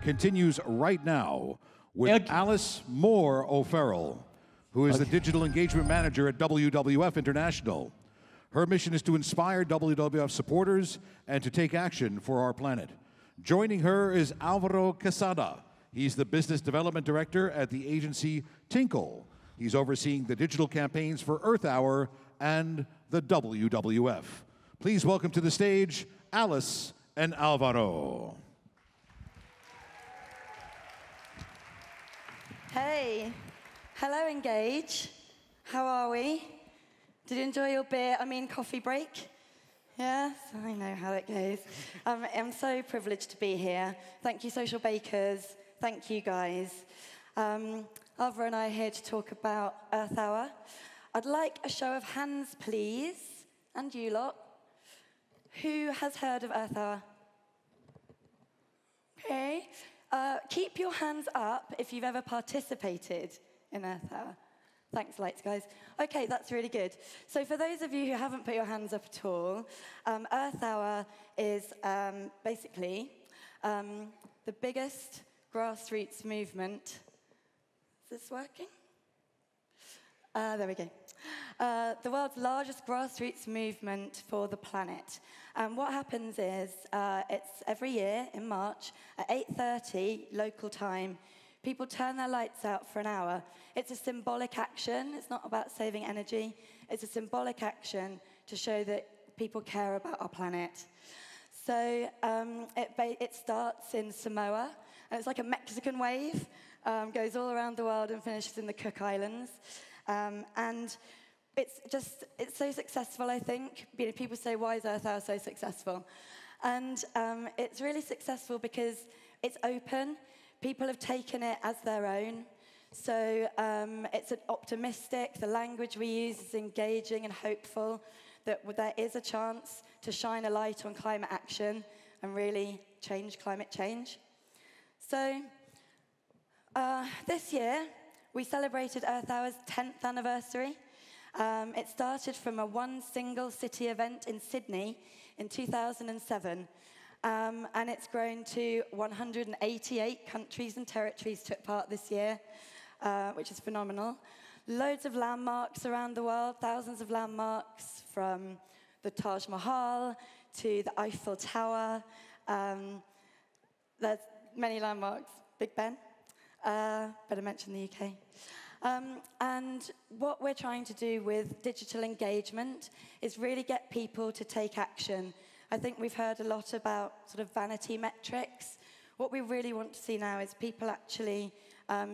continues right now with Alice Moore O'Farrell, who is the Digital Engagement Manager at WWF International. Her mission is to inspire WWF supporters and to take action for our planet. Joining her is Alvaro Quesada. He's the Business Development Director at the agency Tinkle. He's overseeing the digital campaigns for Earth Hour and the WWF. Please welcome to the stage Alice and Alvaro. Hey, hello Engage. How are we? Did you enjoy your coffee break? Yes, I know how it goes. I'm so privileged to be here. Thank you, Social Bakers. Thank you, guys. Alvaro and I are here to talk about Earth Hour. I'd like a show of hands, please, and you lot. Who has heard of Earth Hour? Okay. Keep your hands up if you've ever participated in Earth Hour. Thanks, lights, guys. Okay, that's really good. So for those of you who haven't put your hands up at all, Earth Hour is basically the biggest grassroots movement. Is this working? There we go. The world's largest grassroots movement for the planet. And what happens is, it's every year in March at 8:30 local time, people turn their lights out for an hour. It's a symbolic action. It's not about saving energy. It's a symbolic action to show that people care about our planet. So it starts in Samoa, and it's like a Mexican wave, goes all around the world and finishes in the Cook Islands. And it's so successful, I think. You know, people say, why is Earth Hour so successful? And it's really successful because it's open. People have taken it as their own. So it's optimistic. The language we use is engaging and hopeful, that there is a chance to shine a light on climate action and really change climate change. So this year, we celebrated Earth Hour's 10th anniversary. It started from a one single city event in Sydney in 2007. And it's grown to 188 countries and territories took part this year, which is phenomenal. Loads of landmarks around the world, thousands of landmarks, from the Taj Mahal to the Eiffel Tower. There's many landmarks. Big Ben. Better mention the UK. And what we're trying to do with digital engagement is really get people to take action. I think we've heard a lot about sort of vanity metrics. What we really want to see now is people actually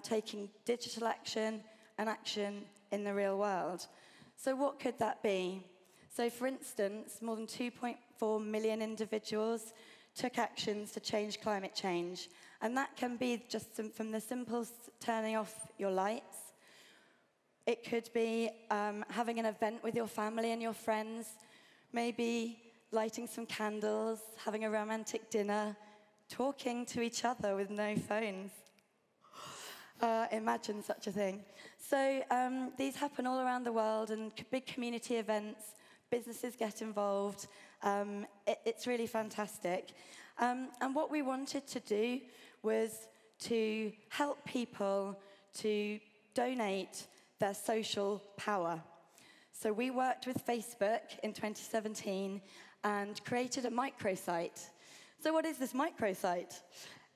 taking digital action and action in the real world. So what could that be? So for instance, more than 2.4 million individuals took actions to change climate change. And that can be just from the simple turning off your lights. It could be having an event with your family and your friends, maybe lighting some candles, having a romantic dinner, talking to each other with no phones. Imagine such a thing. So these happen all around the world, and big community events, businesses get involved. It's really fantastic. And what we wanted to do was to help people to donate their social power. So we worked with Facebook in 2017 and created a microsite. So what is this microsite?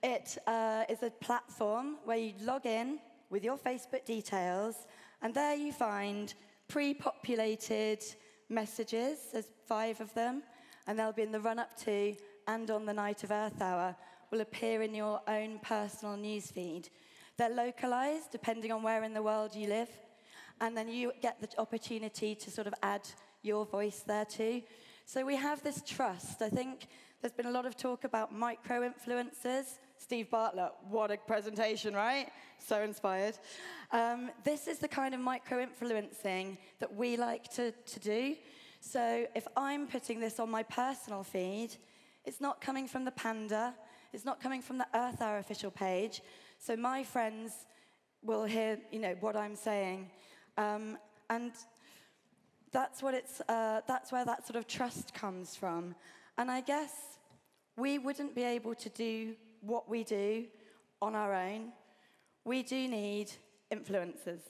It is a platform where you log in with your Facebook details, and there you find pre-populated messages. There's 5 of them, and they'll be in the run-up to and on the night of Earth Hour, will appear in your own personal newsfeed. They're localized depending on where in the world you live, and then you get the opportunity to sort of add your voice there too. So we have this trust. I think there's been a lot of talk about micro-influencers. Steve Bartlett, what a presentation, right? So inspired. This is the kind of micro-influencing that we like to do. So if I'm putting this on my personal feed, it's not coming from the Panda, it's not coming from the Earth Hour official page. So my friends will hear, what I'm saying. And that's where that sort of trust comes from. And I guess we wouldn't be able to do what we do on our own. We do need influencers.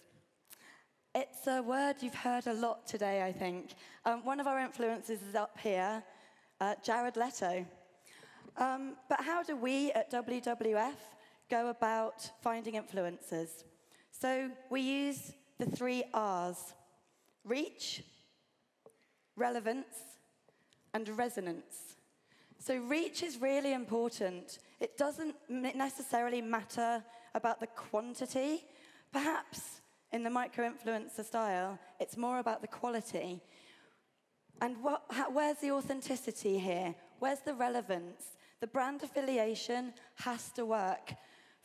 It's a word you've heard a lot today, I think. One of our influencers is up here, Jared Leto. But how do we at WWF go about finding influencers? So we use the 3 R's: reach, relevance, and resonance. So reach is really important. It doesn't necessarily matter about the quantity. Perhaps in the micro-influencer style, it's more about the quality. And where's the authenticity here? Where's the relevance? The brand affiliation has to work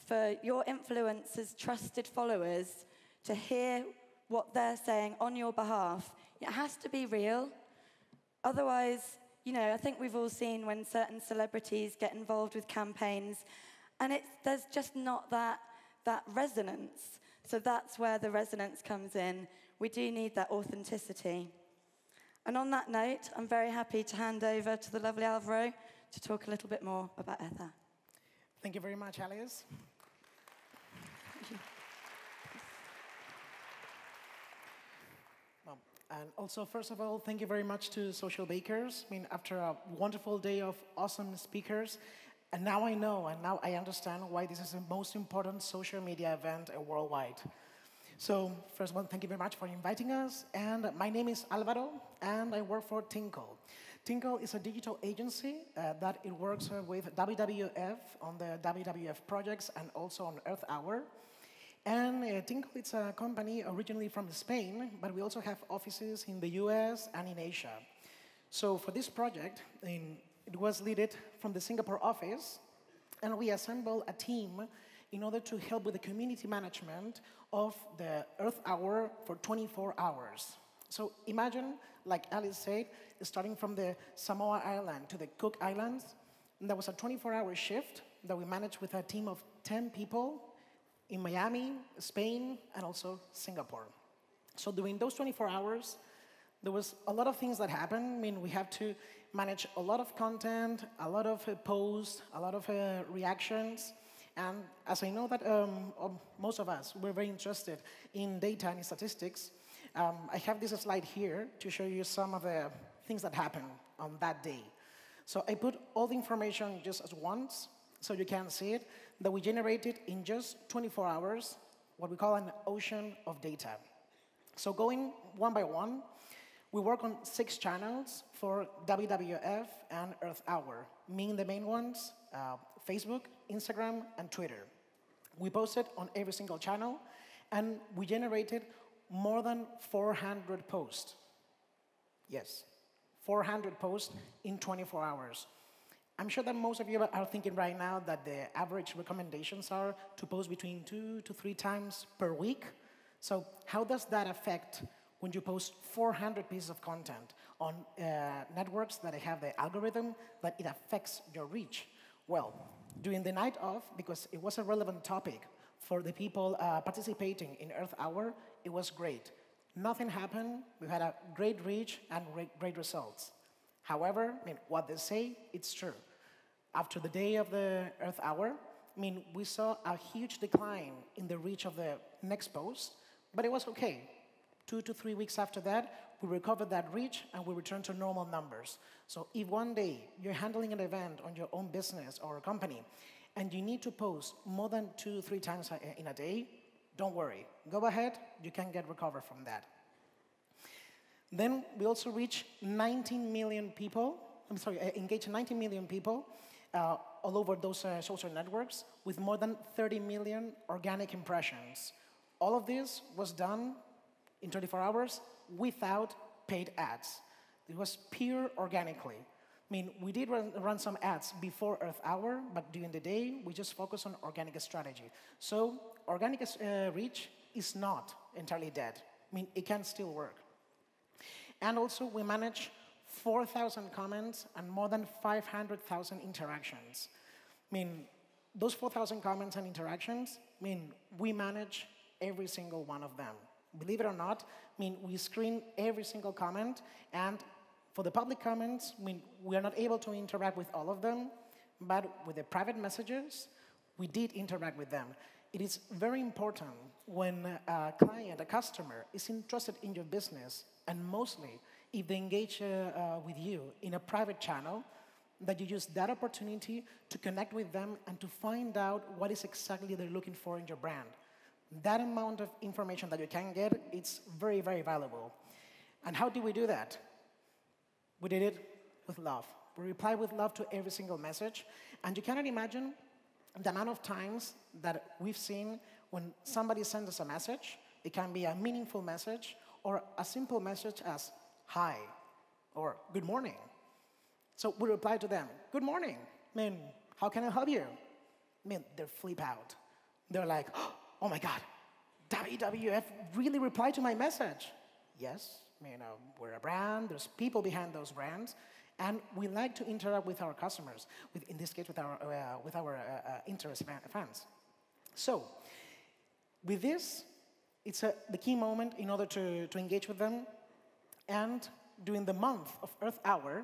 for your influencers' trusted followers to hear what they're saying on your behalf. It has to be real. Otherwise, you know, I think we've all seen when certain celebrities get involved with campaigns, and there's just not that resonance. So that's where the resonance comes in. We do need that authenticity. And on that note, I'm very happy to hand over to the lovely Alvaro to talk a little bit more about Ether. Thank you very much, Alice. And also, first of all, thank you very much to Social Bakers. I mean, after a wonderful day of awesome speakers, and now I know, and now I understand why this is the most important social media event worldwide. So, first of all, thank you very much for inviting us. And my name is Alvaro, and I work for Tinkle. Tinkle is a digital agency that it works with WWF on the WWF projects and also on Earth Hour. And Tinkle is a company originally from Spain, but we also have offices in the US and in Asia. So for this project, it was led from the Singapore office, and we assembled a team in order to help with the community management of the Earth Hour for 24 hours. So imagine, like Alice said, starting from the Samoa Island to the Cook Islands, and there was a 24-hour shift that we managed with a team of 10 people in Miami, Spain, and also Singapore. So during those 24 hours, there was a lot of things that happened. I mean, we have to manage a lot of content, a lot of posts, a lot of reactions. And as I know that most of us, we're very interested in data and in statistics, I have this slide here to show you some of the things that happened on that day. So I put all the information just as once, so you can see it, that we generated in just 24 hours what we call an ocean of data. So going one by one, we work on 6 channels for WWF and Earth Hour, meaning the main ones, Facebook, Instagram, and Twitter. We posted on every single channel, and we generated more than 400 posts. Yes, 400 posts in 24 hours. I'm sure that most of you are thinking right now that the average recommendations are to post between 2 to 3 times per week. So how does that affect when you post 400 pieces of content on networks that have the algorithm that it affects your reach? Well, during the night of, because it was a relevant topic for the people participating in Earth Hour, it was great. Nothing happened. We had a great reach and great results. However, I mean, what they say, it's true. After the day of the Earth Hour, I mean, we saw a huge decline in the reach of the next post, but it was okay. 2 to 3 weeks after that, we recovered that reach and we returned to normal numbers. So if one day you're handling an event on your own business or a company and you need to post more than 2 or 3 times in a day, don't worry. Go ahead, you can get recovered from that. Then we also reached 19 million people, engaged 19 million people all over those social networks with more than 30 million organic impressions. All of this was done in 24 hours without paid ads. It was pure organically. I mean, we did run some ads before Earth Hour, but during the day, we just focused on organic strategy. So organic reach is not entirely dead. I mean, it can still work. And also, we manage 4,000 comments and more than 500,000 interactions. I mean, those 4,000 comments and interactions, I mean, we manage every single one of them. Believe it or not, I mean, we screen every single comment, and for the public comments, I mean, we are not able to interact with all of them, but with the private messages, we did interact with them. It is very important when a client, a customer, is interested in your business, and mostly if they engage with you in a private channel, that you use that opportunity to connect with them and to find out what is exactly they're looking for in your brand. That amount of information that you can get, it's very, very valuable. And how do we do that? We did it with love. We reply with love to every single message. And you cannot imagine the amount of times that we've seen when somebody sends us a message. It can be a meaningful message or a simple message as hi or good morning. So we reply to them, good morning. I mean, how can I help you? I mean, they flip out. They're like, oh my God, WWF really replied to my message. Yes, we're a brand, there's people behind those brands, and we like to interact with our customers, in this case with our interest fans. So, with this, it's the key moment in order to engage with them, and during the month of Earth Hour,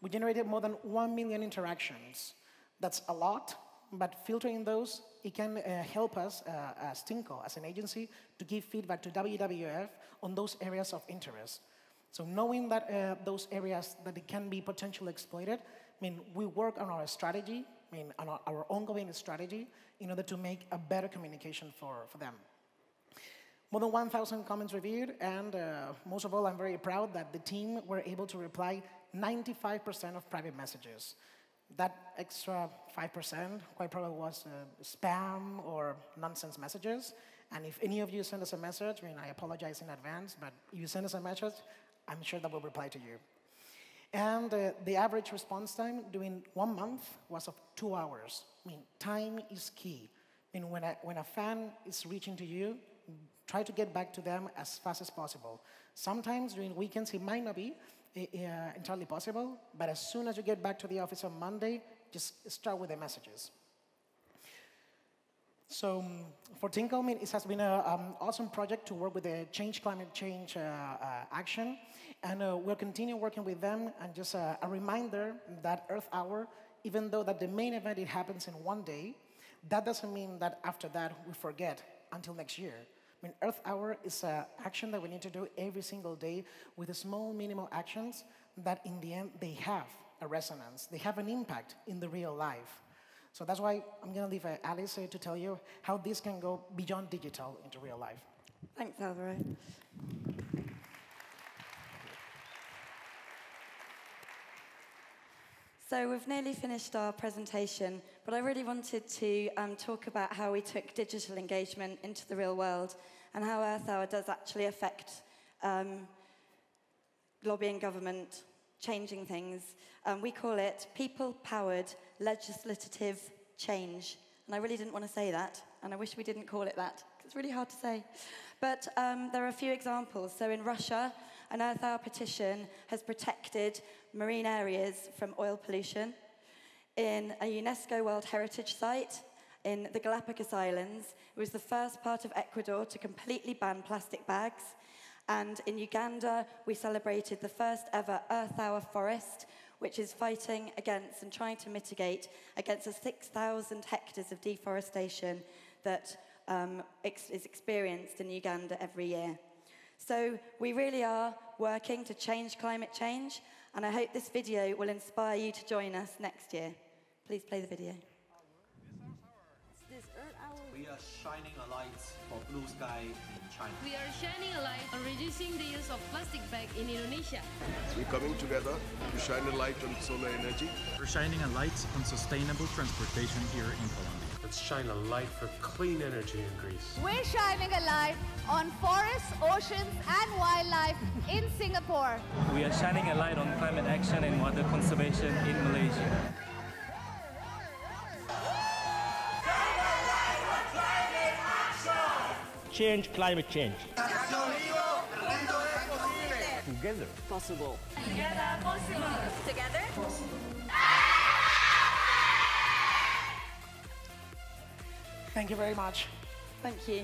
we generated more than 1 million interactions. That's a lot, but filtering those, it can help us as Tinkle, as an agency, to give feedback to WWF on those areas of interest. So knowing that those areas that it can be potentially exploited, we work on our strategy, on our ongoing strategy, in order to make a better communication for them. More than 1,000 comments reviewed, and most of all, I'm very proud that the team were able to reply 95% of private messages. That extra 5% quite probably was spam or nonsense messages. And if any of you send us a message, I apologize in advance, but if you send us a message, I'm sure that we'll reply to you. And the average response time during 1 month was of 2 hours. Time is key. When a fan is reaching to you, try to get back to them as fast as possible. Sometimes during weekends it might not be entirely possible, but as soon as you get back to the office on Monday, just start with the messages. So for Tinkle, it has been an awesome project to work with the climate change action, and we'll continue working with them. And just a reminder that Earth Hour, even though that the main event it happens in 1 day, that doesn't mean that after that we forget until next year. Earth Hour is an action that we need to do every single day with the small, minimal actions that in the end, they have a resonance. They have an impact in the real life. So that's why I'm going to leave Alice to tell you how this can go beyond digital into real life. Thanks, Alvaro. So we've nearly finished our presentation, but I really wanted to talk about how we took digital engagement into the real world and how Earth Hour does actually affect lobbying government, changing things. We call it people-powered legislative change. And I really didn't want to say that, and I wish we didn't call it that, because it's really hard to say. But there are a few examples. So in Russia, an Earth Hour petition has protected marine areas from oil pollution. In a UNESCO World Heritage Site in the Galapagos Islands, it was the first part of Ecuador to completely ban plastic bags. And in Uganda, we celebrated the first ever Earth Hour forest, which is fighting against and trying to mitigate against the 6,000 hectares of deforestation that is experienced in Uganda every year. So we really are working to change climate change, and I hope this video will inspire you to join us next year. Please play the video. We are shining a light for blue sky in China. We are shining a light on reducing the use of plastic bag in Indonesia. We're coming together to shine a light on solar energy. We're shining a light on sustainable transportation here in Colombia. Let's shine a light for clean energy in Greece. We're shining a light on forests, oceans, and wildlife in Singapore. We are shining a light on climate action and water conservation in Malaysia. Change climate change. Together. Possible. Together possible. Together possible. Thank you very much. Thank you.